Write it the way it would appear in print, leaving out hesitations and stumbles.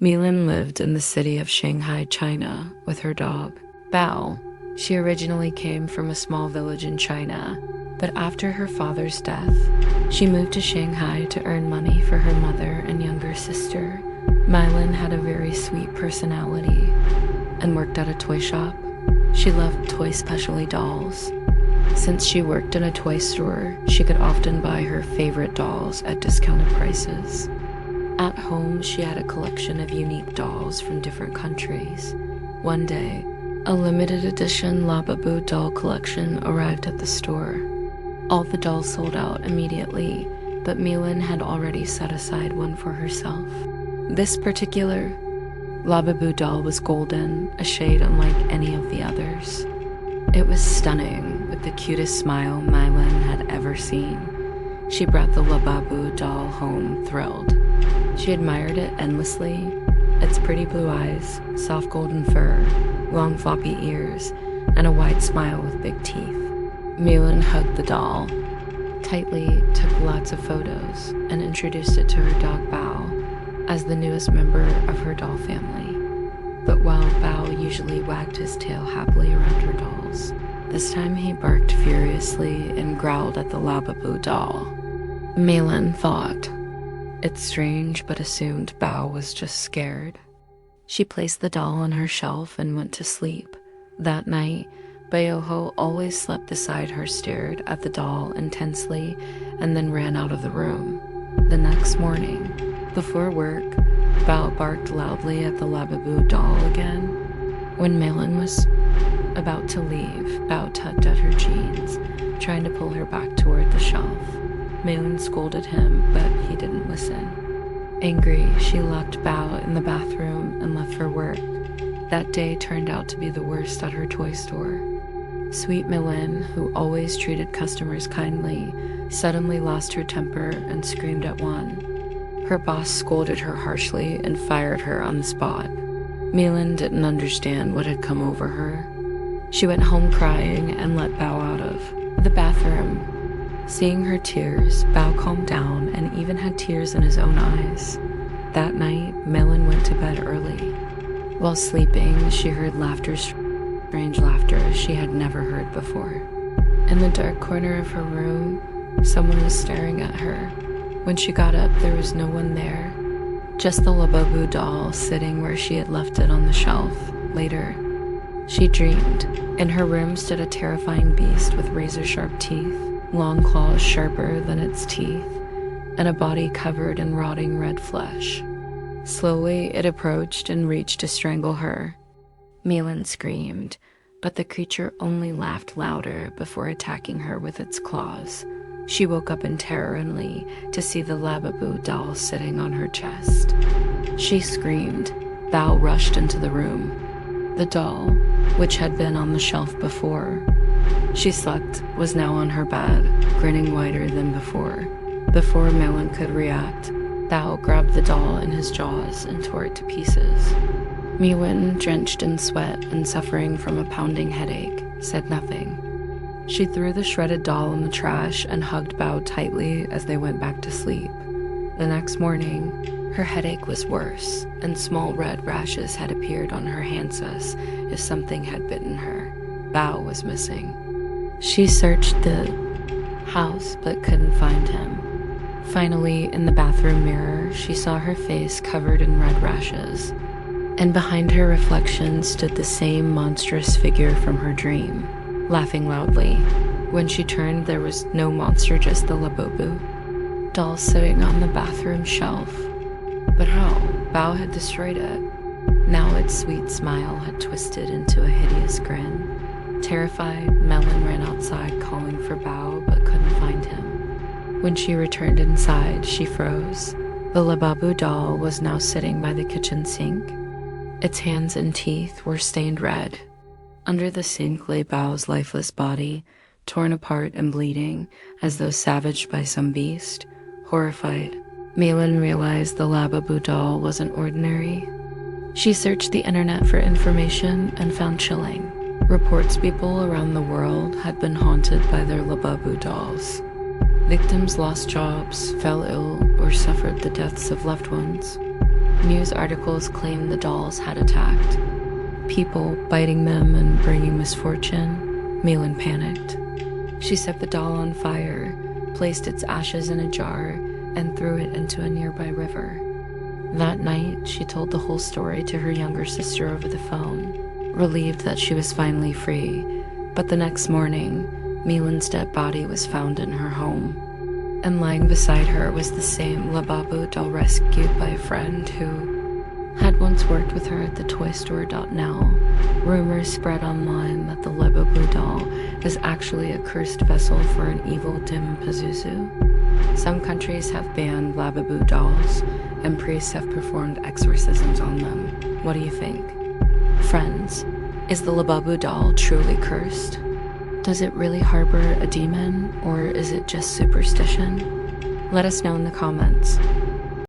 Meilin lived in the city of Shanghai, China, with her dog, Bao. She originally came from a small village in China, but after her father's death, she moved to Shanghai to earn money for her mother and younger sister. Meilin had a very sweet personality and worked at a toy shop. She loved toy specialty dolls. Since she worked in a toy store, she could often buy her favorite dolls at discounted prices. At home, she had a collection of unique dolls from different countries. One day, a limited edition Labubu doll collection arrived at the store. All the dolls sold out immediately, but Meilin had already set aside one for herself. This particular Labubu doll was golden, a shade unlike any of the others. It was stunning, with the cutest smile Meilin had ever seen. She brought the Labubu doll home thrilled. She admired it endlessly. Its pretty blue eyes, soft golden fur, long floppy ears, and a wide smile with big teeth. Meilin hugged the doll tightly, took lots of photos, and introduced it to her dog Bao as the newest member of her doll family. But while Bao usually wagged his tail happily around her dolls, this time he barked furiously and growled at the Labubu doll. Meilin thought, it's strange, but assumed Bao was just scared. She placed the doll on her shelf and went to sleep. That night, Baoho always slept beside her, stared at the doll intensely, and then ran out of the room. The next morning, before work, Bao barked loudly at the Labubu doll again. When Meilin was about to leave, Bao tugged at her jeans, trying to pull her back toward the shelf. Meilin scolded him, but he didn't listen. Angry, she locked Bao in the bathroom and left for work. That day turned out to be the worst at her toy store. Sweet Meilin, who always treated customers kindly, suddenly lost her temper and screamed at one. Her boss scolded her harshly and fired her on the spot. Meilin didn't understand what had come over her. She went home crying and let Bao out of the bathroom. Seeing her tears, Bao calmed down and even had tears in his own eyes. That night, Meilin went to bed early. While sleeping, she heard laughter, strange laughter she had never heard before. In the dark corner of her room, someone was staring at her. When she got up, there was no one there, just the Labubu doll sitting where she had left it on the shelf. Later, she dreamed. In her room stood a terrifying beast with razor-sharp teeth, long claws sharper than its teeth, and a body covered in rotting red flesh. Slowly, it approached and reached to strangle her. Meilin screamed, but the creature only laughed louder before attacking her with its claws. She woke up in terror only to see the Labubu doll sitting on her chest. She screamed. Bao rushed into the room. The doll, which had been on the shelf before she slept, was now on her bed, grinning wider than before. Before Meilin could react, Bao grabbed the doll in his jaws and tore it to pieces. Meilin, drenched in sweat and suffering from a pounding headache, said nothing. She threw the shredded doll in the trash and hugged Bao tightly as they went back to sleep. The next morning, her headache was worse, and small red rashes had appeared on her hands as if something had bitten her. Bao was missing. She searched the house but couldn't find him. Finally, in the bathroom mirror, she saw her face covered in red rashes, and behind her reflection stood the same monstrous figure from her dream, laughing loudly. When she turned, there was no monster, just the Labubu doll sitting on the bathroom shelf. But how? Bao had destroyed it. Now its sweet smile had twisted into a hideous grin. Terrified, Meilin ran outside calling for Bao but couldn't find him. When she returned inside, she froze. The Labubu doll was now sitting by the kitchen sink. Its hands and teeth were stained red. Under the sink lay Bao's lifeless body, torn apart and bleeding, as though savaged by some beast. Horrified, Meilin realized the Labubu doll wasn't ordinary. She searched the internet for information and found chilling. Reports people around the world had been haunted by their Labubu dolls. Victims lost jobs, fell ill, or suffered the deaths of loved ones. News articles claimed the dolls had attacked people, biting them and bringing misfortune. Meilin panicked. She set the doll on fire, placed its ashes in a jar, and threw it into a nearby river. That night, she told the whole story to her younger sister over the phone, relieved that she was finally free. But the next morning, Meilin's dead body was found in her home. And lying beside her was the same Labubu doll rescued by a friend who had once worked with her at the toy store. Now, rumors spread online that the Labubu doll is actually a cursed vessel for an evil dim Pazuzu. Some countries have banned Labubu dolls, and priests have performed exorcisms on them. What do you think? Friends, is the Labubu doll truly cursed? Does it really harbor a demon, or is it just superstition? Let us know in the comments.